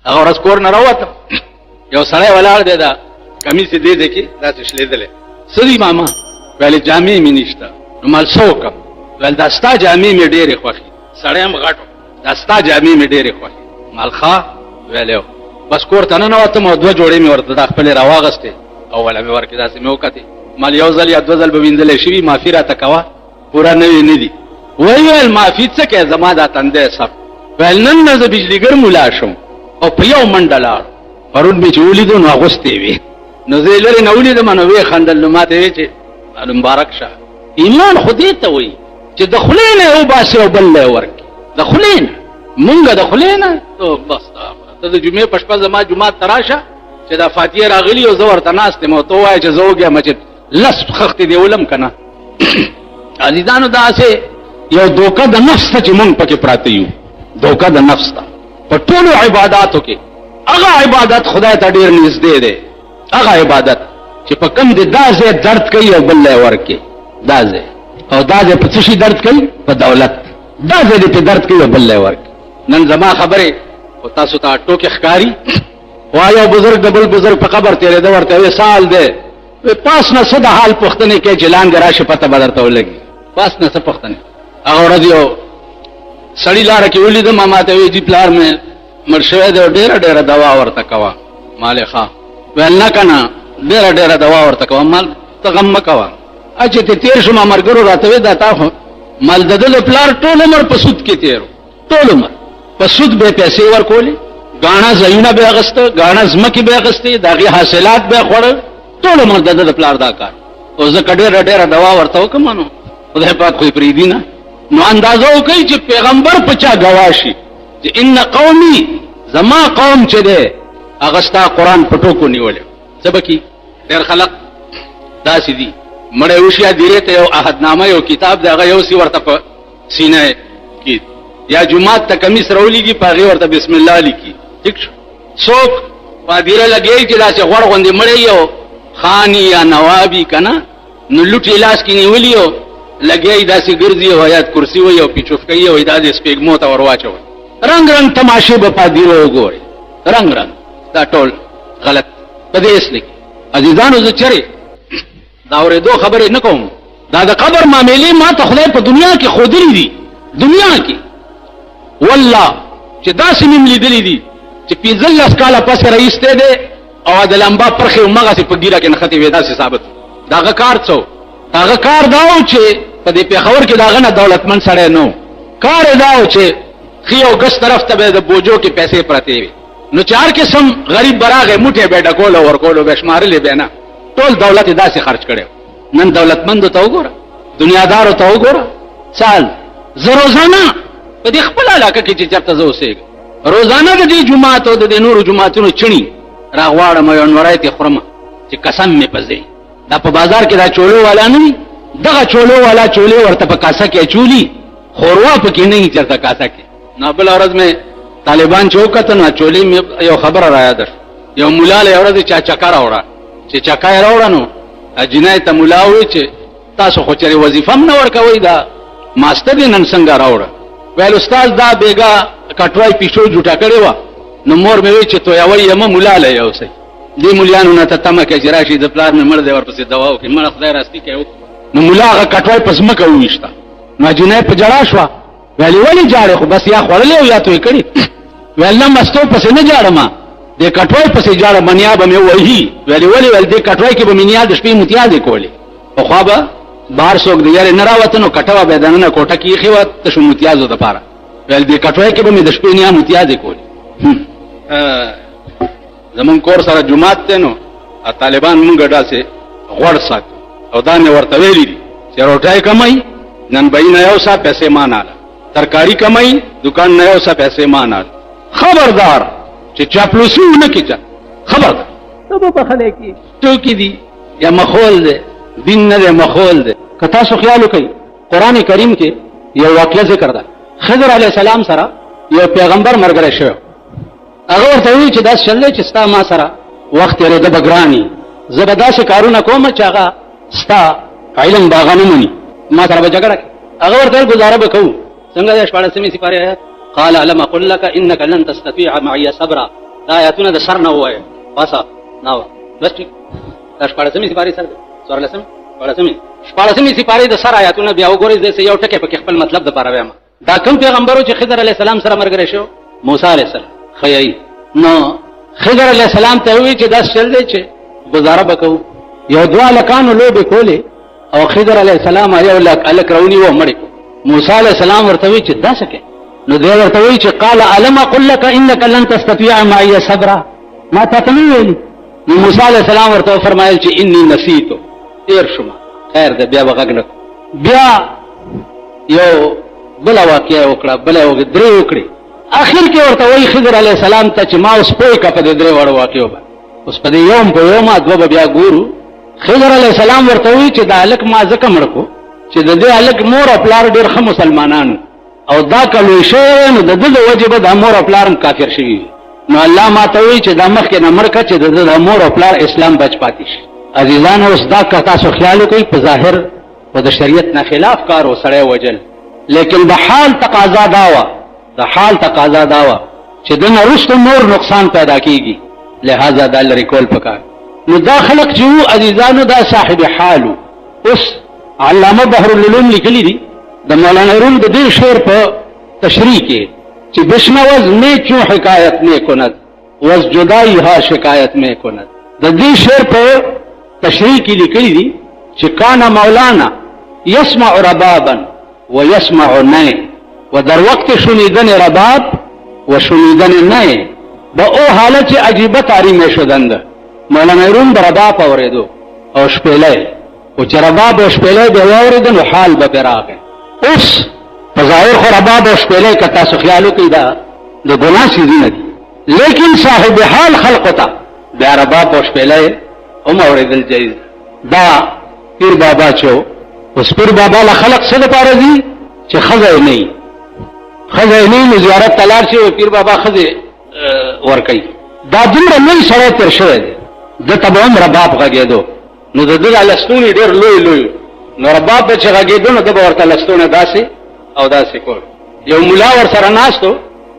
هغه ورځ کور نه راووتم، یو سړی ولاړ دی، دا کمیس یې دې ځای کې داسې شلېدلی. څه دي ماما؟ ویلې جامې مې نشته. نو مال څه وکړم؟ ویل دا ستا جامې مې ډېرې خوښې. سړی هم غټ و، دا ستا جامې مې ډېرې خوښې. مال ښه؟ ویلې بس کور ته ننوتم او 2 جوړې مې ورته دا خپلې راواغستې او وله مې ورکې داسې مې وکتې. مال یو ځل یا 2 ځل به وینځلی شوي، معافي راته کوه، پوره نوې نه دي. ویل معافي څه کوې، زما دا تندی سب. ویل نن نه زه بجلیګر ملا شم او په یو منډه لاړ. پرون مې چې ولیدو نو اغوستې وې، نو زه یې لرې نه ولیدم، نو ویې خندل. نو ماته ویې چې مبارک شه. ایمان خو دې ته وایي چې د خولې نه یې وباسې او بل له یې ورکړي. د خولې نه مونږ د خولې نه بس ته د جمعې په شپه زما جومات ته راشه چې دا فاتحې راغلي او زه ورته ناست یم او ته ووایه چې زه وږیم چې لس خښتې دې ولم که نه. عزیزانو داسې یو دوکه د نفس ته چې مونږ پکې پراته یو، دوکه د نفس ته. په ټولو عباداتو کې هغه عبادت خدای ته ډېر نږدې دی، هغه عبادت چې په کوم دی دا ځای درد کوي او بل له یې ورکړي. دا ځای او دا ځای په څه شي درد کوي؟ په دولت. دا ځای دې پې درد کوي او بل له یې ورکړي. نن زما خبرې خو تاسو ته ټوکې ښکاري. وا یو بزرګ د بل بزرګ په قبر تېرېده، ورته ویې سال دی، پاس نه څه د حال پوښتنې کوي چې لاندې راشي پته به درته ولګي. پاس نه څه پوښتنې. هغه ورځ یو سړي لاره کې ولیدم، ما ته ویې جي پلار مې مړ شوی دی او ډېره ډېره دوا ورته کوه. مالې ښه. ویل نه که نه ډېره ډېره دوا ورته کوه. مال ته غم مه کوه. چې ته تېر شوم ملګرو راته ویې دا تا خو مال د ده د پلار ټول عمر په سود کې تېر و، ټول عمر په سود به یې پیسې ورکولې، ګاڼه ځایونه به یې اخېسته، ګاڼه ځمکې به یې اخېستې، د هغې حاصلات به یې خوړل، ټول عمر د ده د پلار دا کار. او ځکه ډېره ډېره دوا ورته وکړم نو خدای پاک خو یې پرېږدي نه. نو اندازه وکړئ چې پیغمبر په چا ګواه شي چې ان قومي، زما قوم چې دی هغه ستا قرآن په ټوکو نیولی. څه به کي؟ ډېر خلق داسې دي مړی وشي یا دیرې ته یو عهدنامه یو کتاب دی، هغه یو سی ورته په سینه کې یا جومات ته کمیس راولیږي په هغې ورته بسم الله لیکي. ټیک شو. څوک په دیره لګوي چې داسې غوړ غوندې مړی یو خاني یا نوابي که نه، نو لوټ یې لاس کې نیولي او لګیا یې داسې ګرځي او حیات کرسي وایي او پیچوفکۍ یې وایي دا دې سپېږمو ته ور واچوئ. رنګ رنګ تماشې به په دیره وګورئ، رنګ رنګ. دا ټول غلط په دې اصل کې. عزیزانو زه چرې دا اورېدو خبرې نه کوم، دا د قبر معاملې ما ته خدای په دنیا کې ښودلي دي. دنیا کې والله چې داسې مې م لیدلي دي چې 15 کاله پسې رایستی دی او د لمبا پرخې همغسې په ګیره کې نښتې وې، داسې ثابت. د هغه کار څه و؟ د هغه کار دا و چې په دې پېښور کې د هغه نه دولتمند سړی نه و. کار یې دا و چې ښي او ګس طرف ته به د بوجو کې پیسې پرتې وې، نو چې هر قسم غریب به راغی موټې به یې ډکول او ورکول او به یې شمارلې به نه. ټول دولت یې داسې خرچ کړی. نن دولتمندو ته وګوره، دنیادارو ته وګوره. سال زه روزانه په دې خپل علاقه کې چې چېرته زه اوسېږم، روزانه د دې جومات او د دې نورو جوماتونو چڼي راغواړم او یو نوری ترې خورم چې قسم مې په ځای دا په بازار کې دا چولو والا نه وي، دغه چولو والا چولې ورته په کاسه کې اچولي، خوروا پکې نه وي چېرته کاسه کې. نو بله ورځ مې طالبان چې وکتل نو چولې مې یو خبره را یاده شوه. یو ملا له یو ورځ چا چکه راوړه، چې چکه یې راوړه نو جنۍ ته ملا وویل چې تاسو خو چېرې وظیفه هم نه ورکوئ، دا ماسته دې نن څنګه راوړه؟ ویل استاد دا بېګا کټوای پیشو جوټه کړې وه، نو مور مې وی چې تویوی یمه ملا له یوسئ. دې ملیانو نه ته تمه کوي چې راشي د پلار مې مړ دی ورپسې دوا وکړي، مړه خدای راستي کوي. نو ملا هغه کټوای په ځمکه وویشته. نو جنۍ په ژړا شوه، ویلې ولې ژاړې؟ خو بس یا خوړلې او یا توی کړې. ویل نه مستو پسې نه ژاړم، دې کټوای پسې ژاړم، منیا به مې وهي. ویلې ولې؟ ویل دې کټوای کې به مې نیا د شپې متیازې کولې، پخوا به بهر څوک د یارې نه راوته نو کټوه به یې دننه کوټه کې ایښې وه تشو متیازو دپاره. ویل دې کټوای کې به مې د شپې نیا متیازې کولې. زمونږ کور سره جومات دی نو طالبان مونږ داسې غوړ ساتو او دا مې ورته ویلي دي چې روټۍ کمئ نن به یې نه یو سا پیسې ما ناله، ترکاري کمئ دکان نه یو سا پیسې ما ناله. خبردار چې چاپلوسي ونه کړي چا، خبردار. ته به بخلی کړي ټوکې دي یا مخول دی، دین نه دی مخول دی. که تاسو خیال وکئ قرآن کریم کې یو واقعه ذکر ده. خضر علیه السلام سره یو پیغمبر ملګری شوی، هغه ورته وایي چې داسې چل دی چې ستا ما سره وخت تېرېده به ګراني، زه به داسې کارونه کوم چې هغه ستا علم به هغه نه مني، ما سره به جګړه کوي. هغه ورته ویل ګزاره به کوو. څنګه دی 14مې سپارې آیات؟ قال الم اقل لك انك لن تستطيع معي صبرا دا آیاتونه د سر نه ووایه باسه نه بس ټیک دا 14مې سپارې سر دی 14مې سپارې د سر آیاتونه بیا وګورئ زه یو ټکی پکې خپل مطلب دپاره وایم دا کوم پیغمبرو چې خضر علیه السلام سره ملګری شو موسی علیه السلام خیایي نو خضر علیه السلام ته ووایي چې داس چل دی چې ګزاره به کوو یو دوه هلکانو لوبې کولې او خضر علیه السلام یو هلک راونیو مړ کړو موسی علیه السلام ورته وایي چې دا څه کوې نو دی ورته وایي چې قال الم اقل لك انك لن تستطيع معي صبرا ما تا ته نه ویلي نو موسی علیه السلام ورته وفرمایل چې انی نسیتو تېر شوم خیر دی بیا به غږ نه بیا یو بله واقعه وکړه بله درې وکړې اخر کې ورته وایي خضر علیه السلام ته چې ما اوس پوه کړه په دې درې واړو واقعو باندې اوس په دې یوم په یومه دوه به بیا ګورو خضر علیه السلام ورته وایي چې دا هلک ما ځکه مړ کړو چې د دې هلک مور او پلار ډېر ښه مسلمانانو او دا که لوی شوی نو د ده د وجې به دا مور او پلار هم کافر شوي نو الله ما ته وایي چې دا مخکې نه مړ کړه چې د ده د مور او پلار اسلام بچ پاتې شي عزیزانو اوس دا که تاسو خیال وکړئ په ظاهر و د شریعت نه خلاف کار و سړی وجل لیکن د حال تقاضا دا وه چې د نه وروسته نور نقصان پیدا کېږي لہذا دا لرې کول پکار نو دا خلق چې وو عزیزانو دا صاحب حالو اوس علامه بحرالعلوم لیکلي دي د مولانا روم د دې شعر په تشریح کې چې بشنوز میں چوں حکایت میں کند وز جدائی ها شکایت میں کند د دې شعر په تشریح کې لیکلي دي چې کان مولانا یسمع ربابا و یسمع نی و در وقت شنیدن رباب و شنیدن نی با او حالت چې عجیبه تاریمه شدند مولانا روم د رباب اورېدو او شپېلی او چې رباب او شپېلی به واورېده نو حال به پرې راغی اوس په ظاهر خو رباب او شپېلی که تاسو خیال وکړئ دا د ګناه څیزونه دي لیکن صاحب حال خلقو ته بیا رباب او شپېلی هم اورېدل جایز دا پیر بابا چې اوس پیر بابا له خلق څه دپاره ځي چې ښځه یې نه وي نو زیارت ته لاړ شي پیر بابا ښځې ورکوي دا دومره لوی سړی تېر شوی دی ده ته به هم رباب غږېدو نو د ده دا لستوڼي ډېر لوی نو رباب به چې غږېدو نو ده به ورته لستوڼی داسې او داسې کول یو ملا ورسره ناست و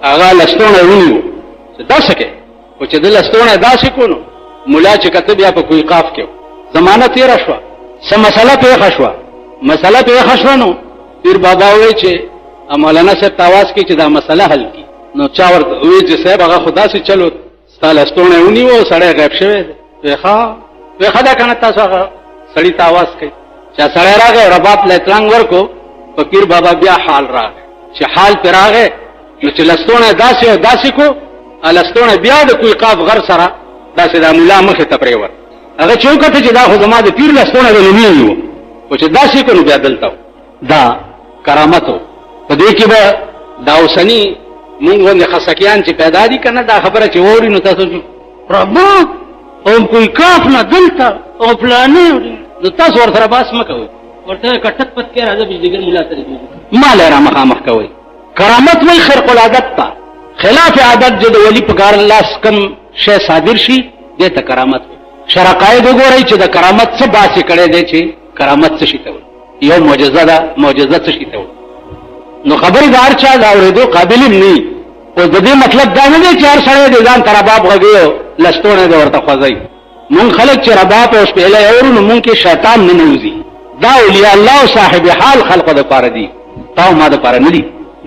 هغه لستوڼی ونیو چې دا څه کوې خو چې ده لستوڼی داسې کو نو ملا چې کته بیا په کوی قاف کې زمانه تېره شوه څه مسله پېښه شوه نو پیر بابا وایي چې مولانا صاحب ته اواز کړي چې دا مسله حل کړي نو چا ورته وایي چې صاحب هغه خو داسې چلو ستا لستوڼی ونیو سړی غیب شوی دی ویښه ده که نه تاسو هغه سړي ته اواز کوي چې سړی راغی رباب له اطلانګ ورکو په پیر بابا بیا حال راغی چې حال پې راغی نو چې لستوڼی داسې او داسې کو لستوڼی بیا د کوی قاف غر سره داسې دا ملا مخې ته پرېوت هغه چې وکته چې دا خو زما د پیر لستوڼی به نومي و خو چې داسې کو نو بیا دلته و دا کرامت و په دې کې به دا اوسني مونږ غوندې خسکیان چې پیدا دي که نه دا خبره چې واوري نو تاسو رباب او کوئی کاف نه دلته او فلانې نو تاسو ورسره باس مه کوئ ورته کټک پت کې راځه بجلیګر ملا سره ما له را مخامخ کوئ کرامت وایي خرق العادت ته خلاف عادت چې د ولي په کار لاس کم شی صادر شي دې ته کرامت وایي شرقاید وګورئ چې د کرامت څه باسې کړی دی چې کرامت څه شي ته وایي یو معجزه ده معجزه څه شي ته وایي نو خبرې د هر چا د اورېدو قابل هم نه وي اوس د دې مطلب دا نه دی چې هر سړی د ځان ته رباب غږوي او لستوڼی د ورته خوځوي مونږ خلک چې رباب او شپېلی اورو نو مونږ کې شیطان نه نوځي دا اولیاء الله او صاحب حال خلقو دپاره دي تا او ما دپاره نه دي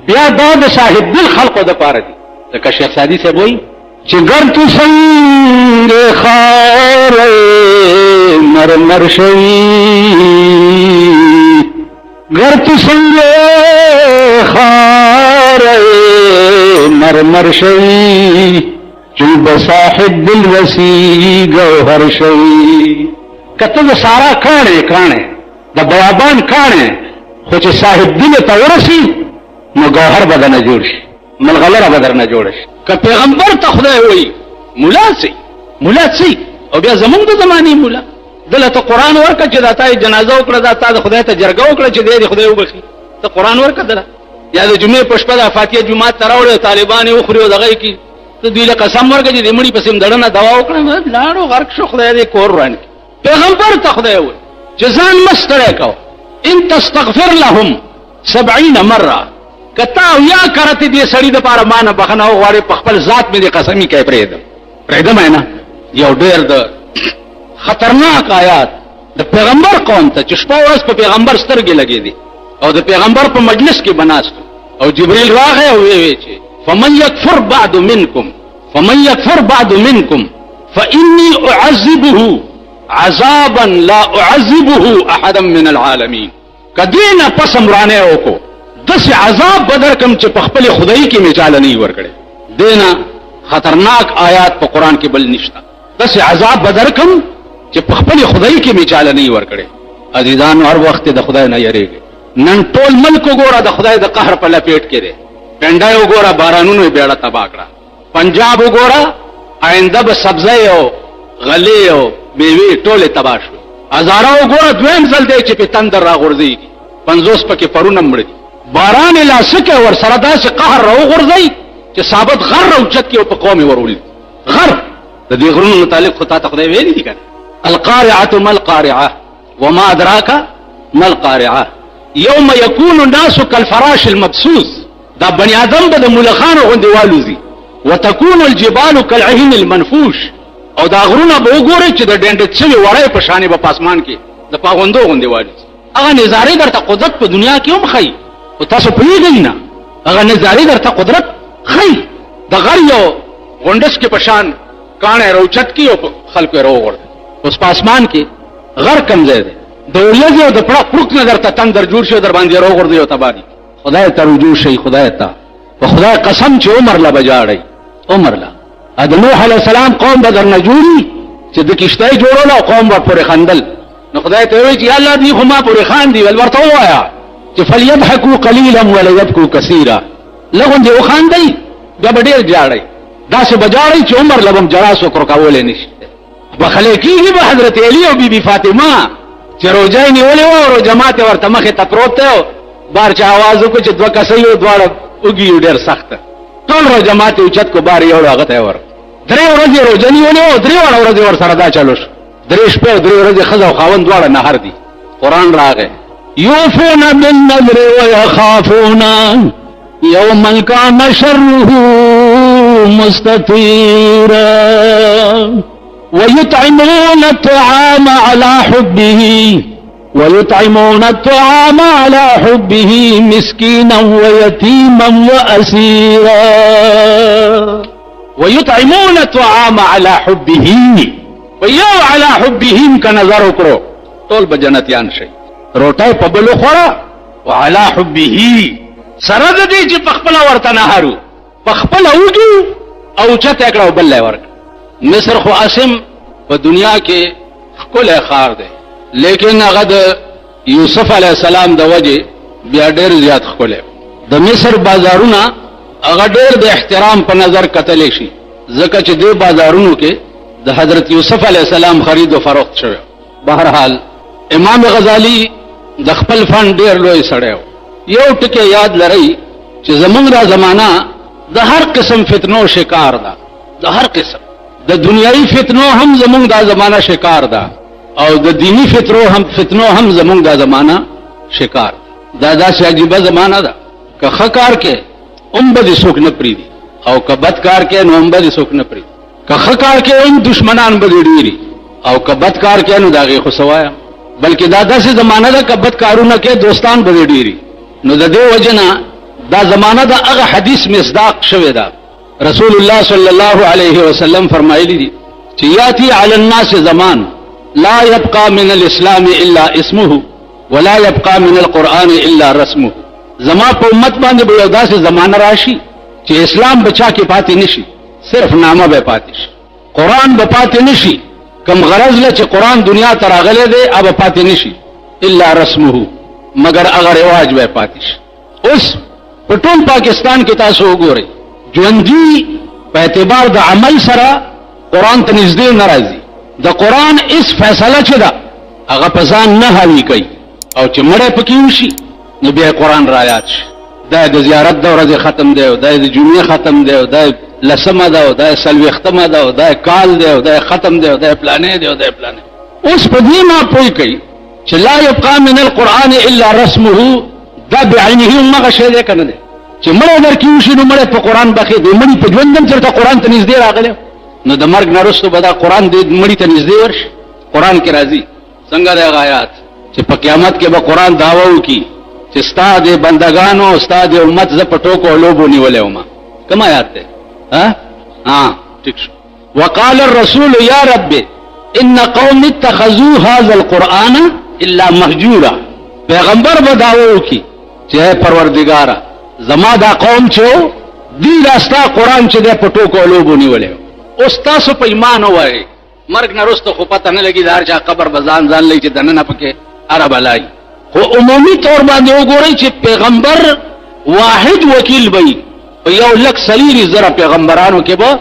بیا دا د صاحب دل خلقو دپاره دي لکه شیخ سعدي صاحب وایي چې گر تو سنگ خار مرمر شوی گر تو سنگ خار مرمر شوی چون بصاحب دل وسی گوهر شوی کته د سارا کاڼې د بیابان کاڼې خو چې صاحب دل ته ورسی نو گوهر به درنه جوړ شي ملغلره به درنه جوړه شي که پیغمبر ته خدای وایي مولا څه او بیا زمونږ د زمانې مولا دله ته قرآن ورکړه چې دا تا یې جنازه وکړه دا تا د خدای ته جرګه وکړه چې دی خدای وبخي ته قرآن ورکړه دله یا د جمعې په شپه د فاتحه جومات ته راوړې طالبان یې وخوري او دغه یې کړي ته دوی له قسم ورکړه چې د مړي پسې مدړنه دوا وکړه لاړو غرق شو خدای دې کور وران کړي پیغمبر ته خدای وایي چې ځان مه ستړی کوه ان تستغفر لهم 70 مره کتا او یا کرته دې سړی د پاره مان بخنه غواړي په خپل ذات مې د قسمی کوي پرېدم نه یو ډېر د خطرناک آیات د پیغمبر قوم ته چې شپه ورځ په پیغمبر سترګې لګې دي او د پیغمبر په مجلس کې بناست او جبريل راغی او وی چې فمن يكفر بعد منكم فإني أعذبه عذابا لا أعذبه أحدا من العالمين کدینا پس امرانه وکړو دس عذاب بدر کم چې په خپل خدای کې مثال نه ورکړي دینا خطرناک آیات په قران کې بل نشته دس عذاب بدر کم چې په خپل خدای کې مثال نه ورکړي عزیزان هر وخت د خدای نه یریږي نن ټول ملک وګوره د خدای د قهر په لپیټ کې دی پنډای وګوره بارانونو بیړه تباہ کړه پنجاب وګوره آینده به سبزی او غلې او میوه ټوله تباہ شو هزاره وګوره دویم ځل دی چې په تندر راغورځي 50 پکې پرونه مړ دي باران لاسکه ور سره داسې قهر راغورځي چې ثابت غر اوچت کې په قوم ورول غر د دې غرونو متعلق خو ته خدای ویلي دي کنه القارعه ما القارعه وما ادراك ما القارعه يوم يكون الناس كالفراش المبثوث دا بني ادم به د ملخانو غوندي والوزي وتكون الجبال كالعهن المنفوش او دا غرونه به وګوري چې د ډنډ څلې وړای په شانې په پاسمان کې د پاغوندو غوندي والوزي هغه نظارې درته قدرت په دنیا کې هم خي او تاسو پوهیږئ نه هغه نظارې درته قدرت خي د غر یو غونډس کې پشان کانه روچت کې او خلکو راوغورځي اوس پاسمان کې غر کم ځای دی د ولږ او د پړق نه درته تندر جوړ شي در باندې راوغورځي او تبادي خدای ته رجوع شي خدای ته په خدای قسم چې عمر لا بجاړي عمر لا د نوح علیه السلام قوم بدر نه جوړي چې د کشتۍ جوړول او قوم ور پورې خندل نو خدای ته وایي چې الله دې خو ما پورې خان دي ول ورته وایا چې فليضحكوا قليلا ولا يبكوا كثيرا لغون دې وخاندي دا ډېر جاړي دا څه بجاړي چې عمر لبم جړا سو کړ کولې نشي بخله کېږي به حضرت علی او بیبي فاطمه چې روزه نیولې و او جماعت ورته مخه ته پروت ته بار چا आवाज وکړ چې دوه کسې یو دواړه وګي ډېر سخت ټول رو جماعت اوچت کو بار یو هغه ته ور درې ورځې روزه نیولې او درې ورځې ور سره دا چالو شو درې شپه درې ورځې خزه او خاوند دواړه نهر دي قران راغی یوفون بالنذر ويخافون يوما كان شره مستطيرا ويطعمون الطعام على حبه مسكينا ويتيما وأسيرا ويطعمون الطعام على حبه ويو على حبه كنظر وکړو ټول بجنتيان شي روټای په بلو خورا وعلى حبه سره د دې چې پخپل ورته نهارو پخپل اوجو او چته کړه بل ورک مصر خو اسم په دنیا کې خپل خار دی لیکن هغه د یوسف علی السلام د وجه بیا ډېر زیات خپل د مصر بازارونه هغه ډېر د احترام په نظر کتل شي ځکه چې د بازارونو کې د حضرت یوسف علی السلام خرید او فروخت شوی بهرحال امام غزالی د خپل فن ډېر لوی سړی یو ټکی یاد لرئ چې زمونږ دا زمانہ د هر قسم فتنو شکار ده د هر قسم د دنیوي فتنو هم زمونږ دا زمانہ شکار ده او د دینی فتنو هم زمونږ دا زمانہ شکار دا داسې عجیبه زمانہ ده که ښه کار کې هم به دې څوک نه پرېږدي او که بد کار کې نو هم به دې څوک نه پرېږدي که ښه کار کې هم دشمنان به دې ډېري او که بد کار کې نو د هغې خو څه وایم بلکې دا داسې زمانہ ده که بد کارونه کې دوستان به دې ډېري نو د دې وجه نه دا زمانہ ده هغه حدیث مصداق شوی ده رسول الله صلی الله علیه وسلم فرمایلی دي چې یاتی علی الناس زمان لا يبقى من الاسلام الا اسمه ولا يبقى من القرآن الا رسمه زما په امت باندې به یو داسې زمانہ راشي چې اسلام بچا کې پاتې نشي صرف نامه به پاتې شي قرآن به پاتې نشي کم غرض له چې قرآن دنیا ته راغلی دی هغه پاتې نشي الا رسمه مگر هغه رواج به پاتې شي اوس په ټول پاکستان کې تاسو وګورئ ژوندي په اعتبار د عمل سره قرآن ته نږدې نه راځي د قرآن اس فیصله چې ده هغه په ځان نه حاوي کوي او چې مړی پکې وشي نو بیا قرآن رایاد شي دا د زیارت د ورځې ختم دی او دا د جمعې ختم دی او دا لسمه ده او دا څلوېښتمه ده او دا کال دی او دا ختم دی او دا پلانې دی او دا پلانې اوس په دې ما پوه کوي چې لا يبقى من القرآن الا رسمه دا بعینه همغه شی دی که نه دی چې مړی در کې وشي نو مړی په قرآن بخې دی مړي په ژوندم چېرته قرآن ته نږدې راغلی نو د مرګ نه وروسته به دا قرآن دې مړي ته نږدې ورشي قرآن کې راځي څنګه دی هغه آیات چې په قیامت کې به قرآن دعوه وکړي چې ستا د بندګانو ستا د امت زه په ټوکو او لوبو نیولی وم کوم آیات دی ٹھیک شو وقال الرسول یا رب ان قوم اتخذوا هذا القرآن الا مهجورا پیغمبر به دعوه وکړي چې پروردګاره زما دا قوم چې دی دا ستا قرآن چې دی په ټوکو او لوبو نیولی اوس تاسو په ایمان ووایئ مرګ نه وروسته خو پته نه لګي د هر چا قبر به ځان لئ چې دننه پکې اره بلایي خو عمومي طور باندې وګورئ چې پیغمبر واحد وکیل به په 1,40,000 پیغمبرانو کې به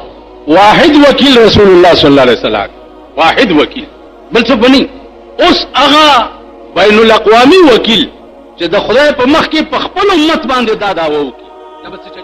واحد وکیل رسول الله صلی الله علیه وسلم واحد وکیل بل څه بني اوس هغه بین الاقوامی وکیل چې د خدای په مخ کې په خپل امت باندې دا دعوه وکړي